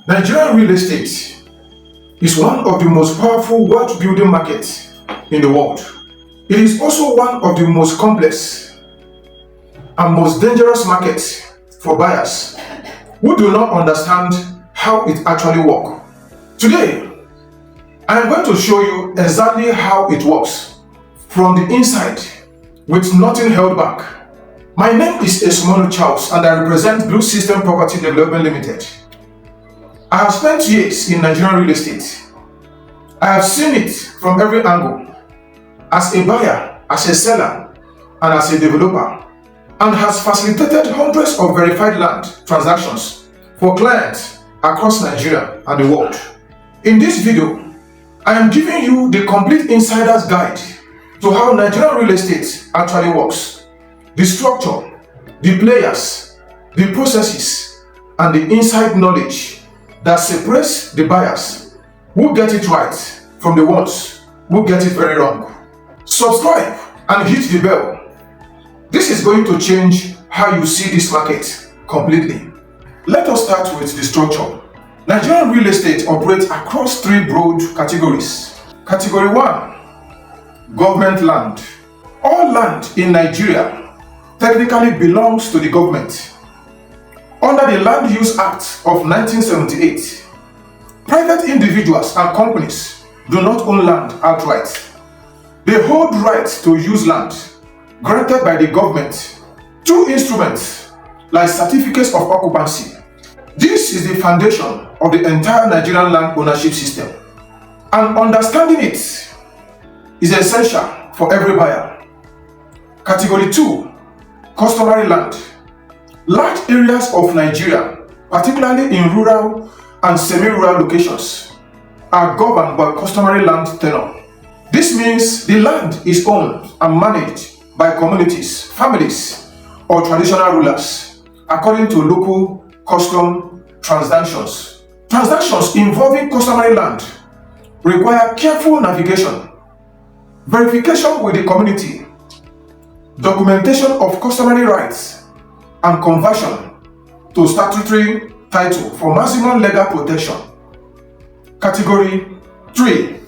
Nigerian real estate is one of the most powerful wealth building markets in the world. It is also one of the most complex and most dangerous markets for buyers who do not understand how it actually works. Today, I am going to show you exactly how it works from the inside with nothing held back. My name is Esmonu Charles and I represent Bluesystem Property Dev Ltd. I have spent years in Nigerian real estate. I have seen it from every angle, as a buyer, as a seller, and as a developer, and has facilitated hundreds of verified land transactions for clients across Nigeria and the world. In this video, I am giving you the complete insider's guide to how Nigerian real estate actually works, the structure, the players, the processes, and the inside knowledge that separates the buyers who get it right from the ones who get it very wrong. Subscribe and hit the bell. This is going to change how you see this market completely. Let us start with the structure. Nigerian real estate operates across three broad categories. Category 1, government land. All land in Nigeria technically belongs to the government. Under the Land Use Act of 1978, private individuals and companies do not own land outright. They hold rights to use land granted by the government through instruments like certificates of occupancy. This is the foundation of the entire Nigerian land ownership system, and understanding it is essential for every buyer. Category 2, customary land. Large areas of Nigeria, particularly in rural and semi-rural locations, are governed by customary land tenure. This means the land is owned and managed by communities, families, or traditional rulers according to local custom transactions. Transactions involving customary land require careful navigation, verification with the community, documentation of customary rights, and conversion to statutory title for maximum legal protection. Category 3,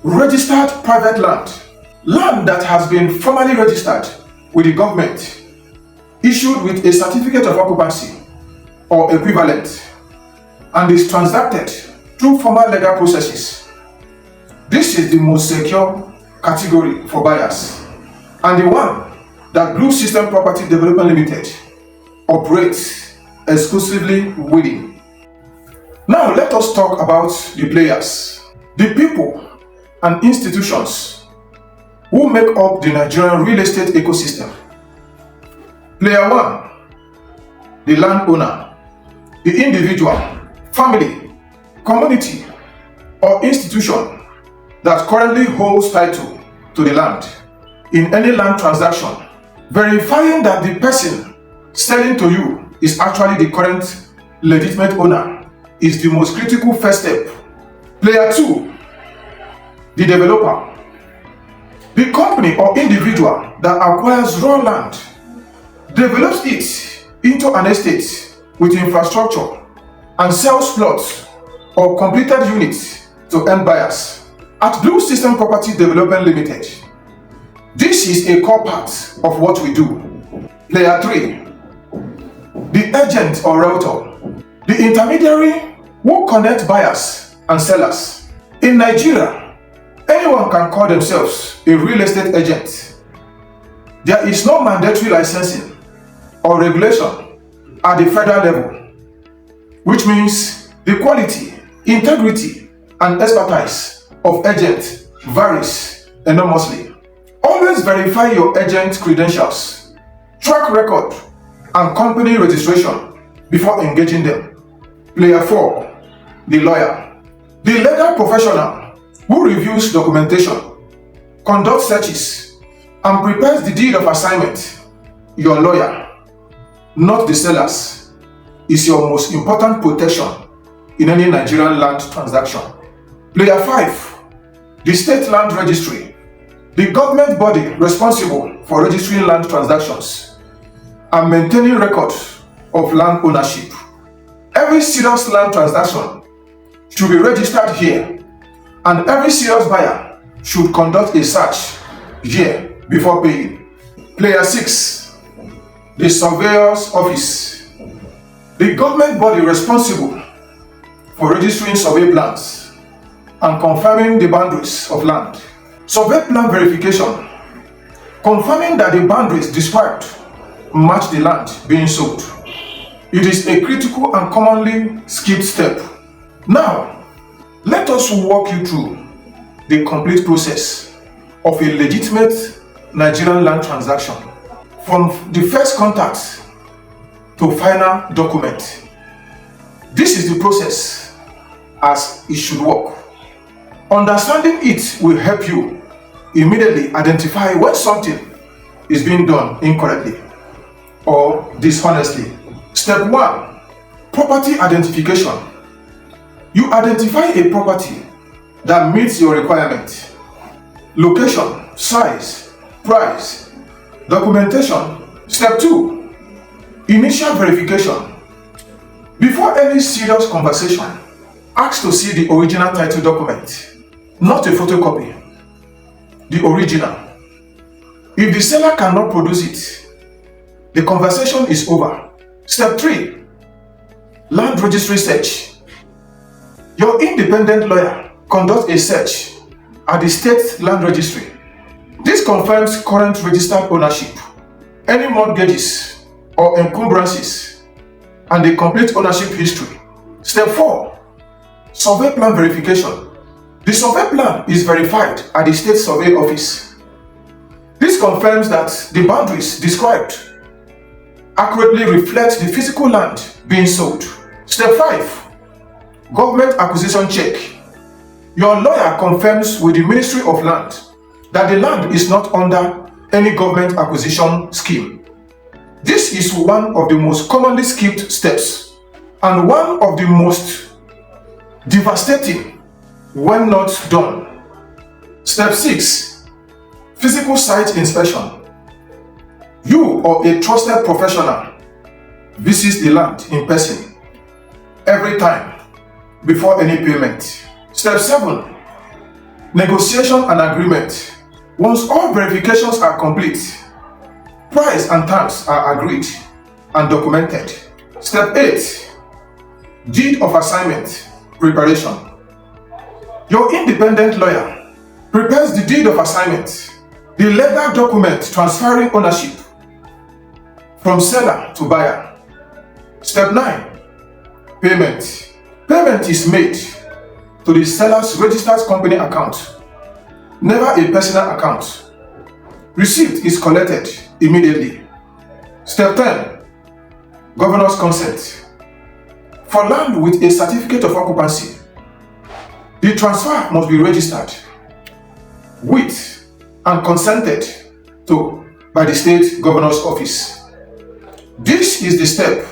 registered private land. Land that has been formally registered with the government, issued with a certificate of occupancy or equivalent, and is transacted through formal legal processes. This is the most secure category for buyers, and the one that Bluesystem Property Dev Ltd operates exclusively within. Now let us talk about the players, the people and institutions who make up the Nigerian real estate ecosystem. Player 1, the landowner, the individual, family, community, or institution that currently holds title to the land in any land transaction. Verifying that the person selling to you is actually the current legitimate owner is the most critical first step. Player 2, the developer. The company or individual that acquires raw land, develops it into an estate with infrastructure, and sells plots or completed units to end buyers. At Bluesystem Property Dev Ltd, this is a core part of what we do. Player 3, the agent or realtor, the intermediary who connect buyers and sellers. In Nigeria, anyone can call themselves a real estate agent. There is no mandatory licensing or regulation at the federal level, which means the quality, integrity, and expertise of agent varies enormously. Always verify your agent credentials, track record, and company registration before engaging them. Player 4, the lawyer, the legal professional who reviews documentation, conducts searches, and prepares the deed of assignment. Your lawyer, not the sellers, is your most important protection in any Nigerian land transaction. Player 5, the state land registry, the government body responsible for registering land transactions and maintaining records of land ownership. Every serious land transaction should be registered here, and every serious buyer should conduct a search here before paying. Player 6. The Surveyors Office. The government body responsible for registering survey plans and confirming the boundaries of land. Survey plan verification, confirming that the boundaries described match the land being sold. It is a critical and commonly skipped step. Now, let us walk you through the complete process of a legitimate Nigerian land transaction, from the first contact to final document. This is the process as it should work. Understanding it will help you immediately identify when something is being done incorrectly or dishonestly. Step 1. Property identification. You identify a property that meets your requirement. Location, size, price, documentation. Step 2. Initial verification. Before any serious conversation, ask to see the original title document, not a photocopy. The original. If the seller cannot produce it, the conversation is over. Step 3. Land registry search. Your independent lawyer conducts a search at the state land registry. This confirms current registered ownership, any mortgages or encumbrances, and the complete ownership history. Step 4. Survey plan verification. The survey plan is verified at the state survey office. This confirms that the boundaries described accurately reflect the physical land being sold. Step 5. Government acquisition check. Your lawyer confirms with the Ministry of Land that the land is not under any government acquisition scheme. This is one of the most commonly skipped steps and one of the most devastating when not done. Step 6. Physical site inspection. You or a trusted professional visits the land in person every time before any payment. Step 7. Negotiation and agreement. Once all verifications are complete, price and terms are agreed and documented. Step 8. Deed of assignment preparation. Your independent lawyer prepares the deed of assignment, the legal document transferring ownership from seller to buyer. Step 9. Payment. Payment is made to the seller's registered company account, never a personal account. Receipt is collected immediately. Step 10. Governor's consent. For land with a certificate of occupancy, the transfer must be registered with and consented to by the state governor's office. This is the step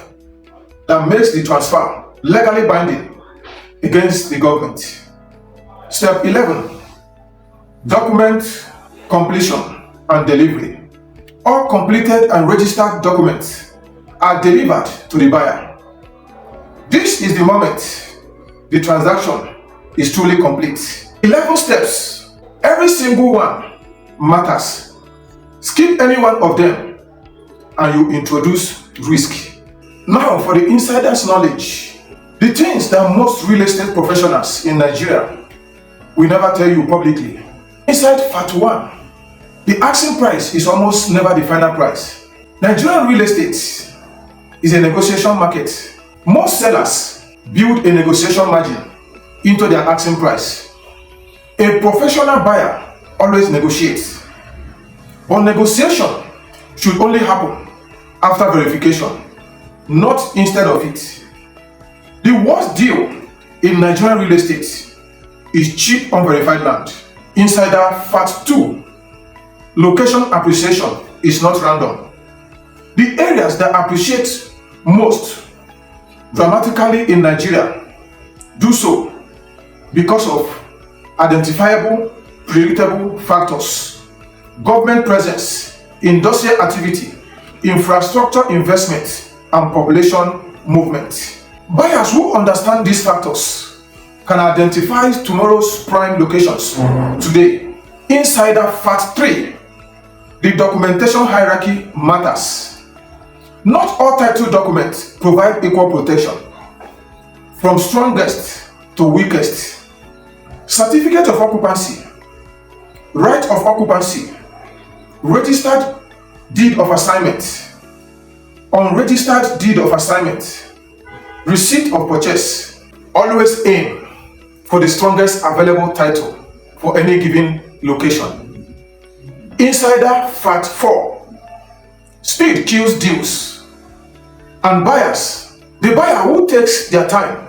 that makes the transfer legally binding against the government. Step 11. Document completion and delivery. All completed and registered documents are delivered to the buyer. This is the moment the transaction is truly complete. 11 steps. Every single one matters. Skip any one of them and you introduce risk. Now for the insider's knowledge. The things that most real estate professionals in Nigeria will never tell you publicly. Inside Part 1, the asking price is almost never the final price. Nigerian real estate is a negotiation market. Most sellers build a negotiation margin into their asking price. A professional buyer always negotiates, but negotiation should only happen after verification, not instead of it. The worst deal in Nigerian real estate is cheap unverified land. Insider Fact 2. Location appreciation is not random. The areas that appreciate most dramatically in Nigeria do so because of identifiable, predictable factors: government presence, industrial activity, infrastructure investment, and population movement. Buyers who understand these factors can identify tomorrow's prime locations today. Insider fact 3. The documentation hierarchy matters. Not all title documents provide equal protection, from strongest to weakest. Certificate of occupancy, right of occupancy, registered deed of assignment, unregistered deed of assignment, receipt of purchase. Always aim for the strongest available title for any given location. Insider fact 4. Speed kills deals. And buyers, the buyer who takes their time,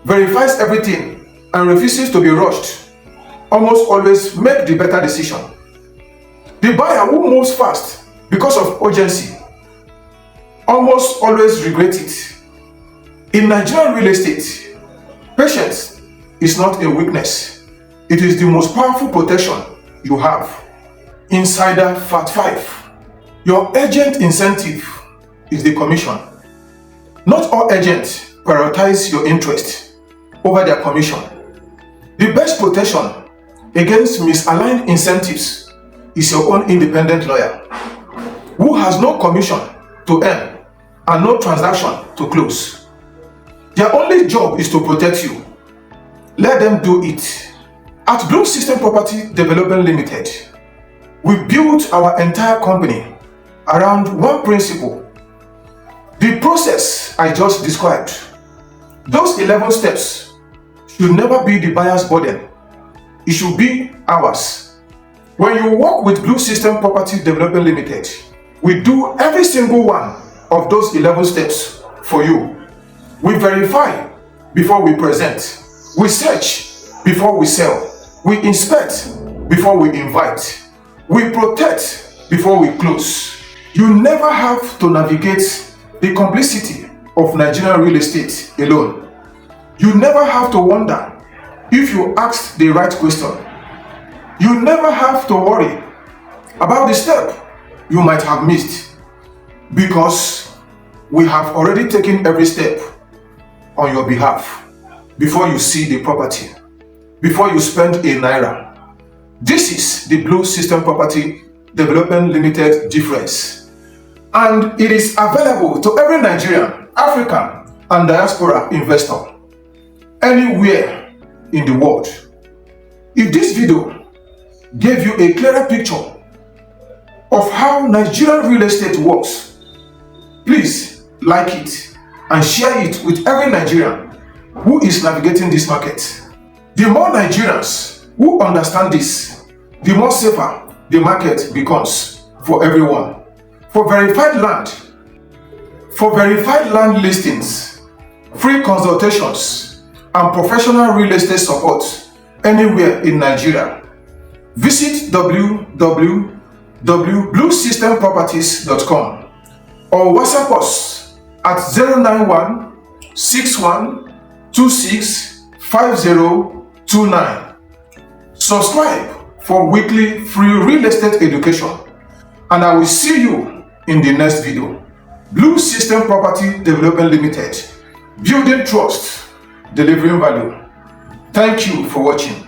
verifies everything, and refuses to be rushed, almost always make the better decision. The buyer who moves fast because of urgency almost always regret it. In Nigerian real estate, patience is not a weakness. It is the most powerful protection you have. Insider fact 5. Your agent incentive is the commission. Not all agents prioritize your interest over their commission. The best protection against misaligned incentives is your own independent lawyer, who has no commission to earn and no transaction to close. Their only job is to protect you. Let them do it. At Bluesystem Property Dev Ltd, we built our entire company around one principle. The process I just described, those 11 steps, should never be the buyer's burden. It should be ours. When you work with Bluesystem Property Dev Ltd, we do every single one of those 11 steps for you. We verify before we present. We search before we sell. We inspect before we invite. We protect before we close. You never have to navigate the complexity of Nigerian real estate alone. You never have to wonder if you asked the right question. You never have to worry about the step you might have missed, because we have already taken every step on your behalf before you see the property, before you spend a naira. This is the Bluesystem Property Dev Ltd difference, and it is available to every Nigerian, African, and diaspora investor anywhere in the world. If this video gave you a clearer picture of how Nigerian real estate works, please like it and share it with every Nigerian who is navigating this market. The more Nigerians who understand this, the more safer the market becomes for everyone. For verified land listings, free consultations, and professional real estate support anywhere in Nigeria, visit www.bluesystemproperties.com or WhatsApp us at 091 61 26 5029. Subscribe for weekly free real estate education, and I will see you in the next video. Bluesystem Property Dev Ltd, building trust, delivering value. Thank you for watching.